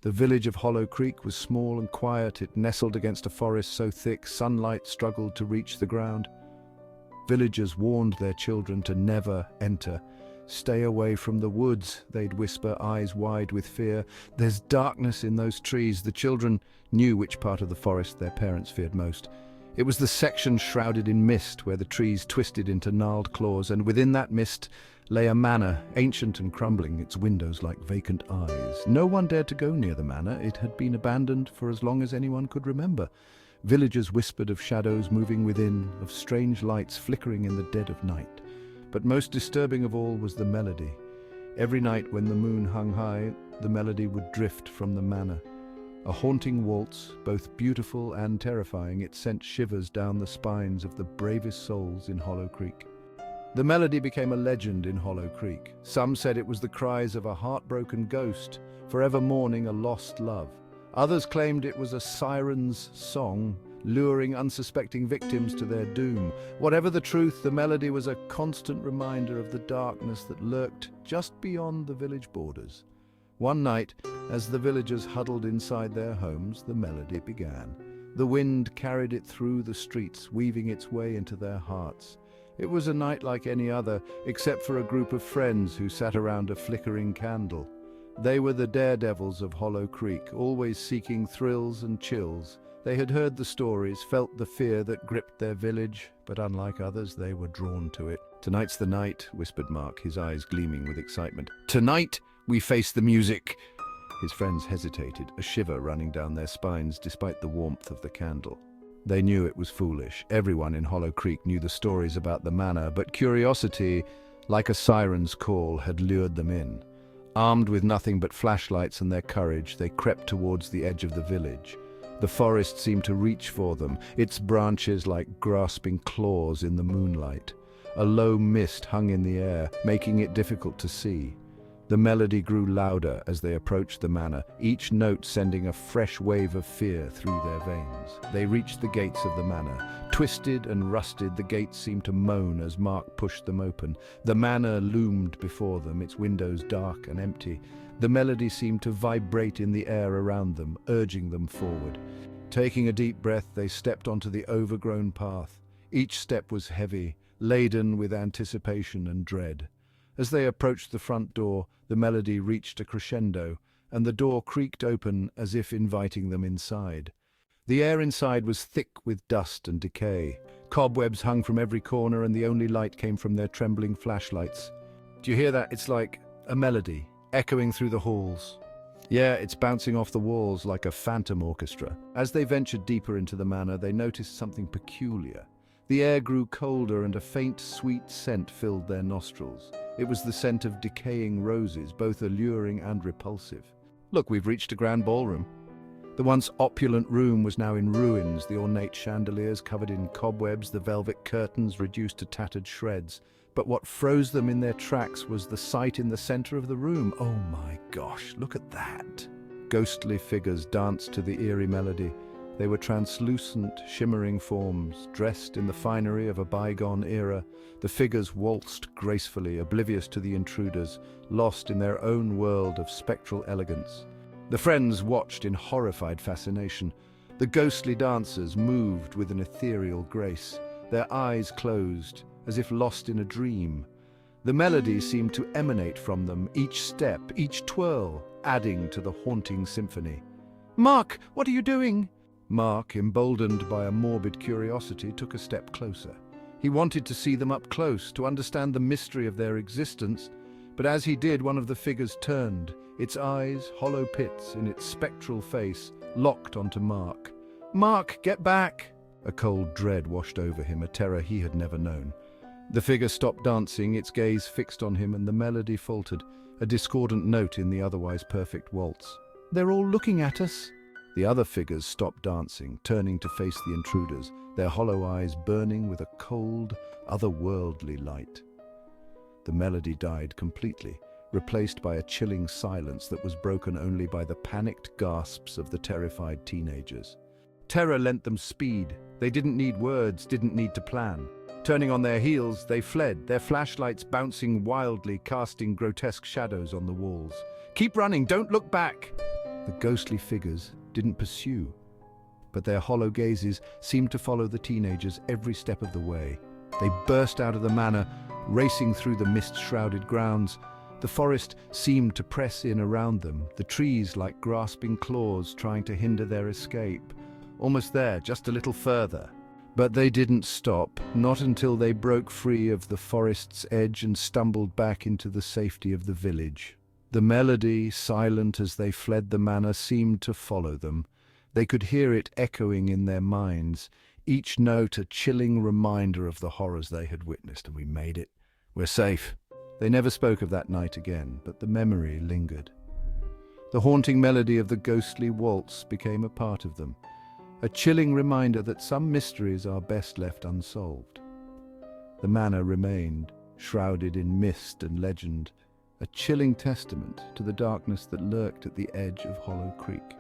The village of Hollow Creek was small and quiet. It nestled against a forest so thick sunlight struggled to reach the ground. Villagers warned their children to never enter. "Stay away from the woods," they'd whisper, eyes wide with fear. "There's darkness in those trees." The children knew which part of the forest their parents feared most. It was the section shrouded in mist, where the trees twisted into gnarled claws, and within that mist lay a manor, ancient and crumbling, its windows like vacant eyes. No one dared to go near the manor. It had been abandoned for as long as anyone could remember. Villagers whispered of shadows moving within, of strange lights flickering in the dead of night. But most disturbing of all was the melody. Every night when the moon hung high, the melody would drift from the manor. A haunting waltz, both beautiful and terrifying, it sent shivers down the spines of the bravest souls in Hollow Creek. The melody became a legend in Hollow Creek. Some said it was the cries of a heartbroken ghost, forever mourning a lost love. Others claimed it was a siren's song, luring unsuspecting victims to their doom. Whatever the truth, the melody was a constant reminder of the darkness that lurked just beyond the village borders. One night, as the villagers huddled inside their homes, the melody began. The wind carried it through the streets, weaving its way into their hearts. It was a night like any other, except for a group of friends who sat around a flickering candle. They were the daredevils of Hollow Creek, always seeking thrills and chills. They had heard the stories, felt the fear that gripped their village, but unlike others, they were drawn to it. "Tonight's the night," whispered Mark, his eyes gleaming with excitement. "Tonight, we face the music." His friends hesitated, a shiver running down their spines despite the warmth of the candle. They knew it was foolish. Everyone in Hollow Creek knew the stories about the manor, but curiosity, like a siren's call, had lured them in. Armed with nothing but flashlights and their courage, they crept towards the edge of the village. The forest seemed to reach for them, its branches like grasping claws in the moonlight. A low mist hung in the air, making it difficult to see. The melody grew louder as they approached the manor, each note sending a fresh wave of fear through their veins. They reached the gates of the manor. Twisted and rusted, the gates seemed to moan as Mark pushed them open. The manor loomed before them, its windows dark and empty. The melody seemed to vibrate in the air around them, urging them forward. Taking a deep breath, they stepped onto the overgrown path. Each step was heavy, laden with anticipation and dread. As they approached the front door, the melody reached a crescendo, and the door creaked open as if inviting them inside. The air inside was thick with dust and decay. Cobwebs hung from every corner, and the only light came from their trembling flashlights. "Do you hear that? It's like a melody, echoing through the halls." "Yeah, it's bouncing off the walls like a phantom orchestra." As they ventured deeper into the manor, they noticed something peculiar. The air grew colder and a faint, sweet scent filled their nostrils. It was the scent of decaying roses, both alluring and repulsive. "Look, we've reached a grand ballroom." The once opulent room was now in ruins, the ornate chandeliers covered in cobwebs, the velvet curtains reduced to tattered shreds. But what froze them in their tracks was the sight in the center of the room. Oh my gosh, look at that! Ghostly figures danced to the eerie melody. They were translucent, shimmering forms, dressed in the finery of a bygone era. The figures waltzed gracefully, oblivious to the intruders, lost in their own world of spectral elegance. The friends watched in horrified fascination. The ghostly dancers moved with an ethereal grace, their eyes closed, as if lost in a dream. The melody seemed to emanate from them, each step, each twirl, adding to the haunting symphony. "Mark, what are you doing?" Mark, emboldened by a morbid curiosity, took a step closer. He wanted to see them up close, to understand the mystery of their existence, but as he did, one of the figures turned, its eyes, hollow pits in its spectral face, locked onto Mark. "Mark, get back!" A cold dread washed over him, a terror he had never known. The figure stopped dancing, its gaze fixed on him, and the melody faltered, a discordant note in the otherwise perfect waltz. "They're all looking at us." The other figures stopped dancing, turning to face the intruders, their hollow eyes burning with a cold, otherworldly light. The melody died completely, replaced by a chilling silence that was broken only by the panicked gasps of the terrified teenagers. Terror lent them speed. They didn't need words, didn't need to plan. Turning on their heels, they fled, their flashlights bouncing wildly, casting grotesque shadows on the walls. "Keep running, don't look back!" The ghostly figures didn't pursue, but their hollow gazes seemed to follow the teenagers every step of the way. They burst out of the manor, racing through the mist-shrouded grounds. The forest seemed to press in around them, the trees like grasping claws trying to hinder their escape. Almost there, just a little further. But they didn't stop, not until they broke free of the forest's edge and stumbled back into the safety of the village. The melody, silent as they fled the manor, seemed to follow them. They could hear it echoing in their minds, each note a chilling reminder of the horrors they had witnessed. And we made it. We're safe. They never spoke of that night again, but the memory lingered. The haunting melody of the ghostly waltz became a part of them, a chilling reminder that some mysteries are best left unsolved. The manor remained, shrouded in mist and legend, a chilling testament to the darkness that lurked at the edge of Hollow Creek.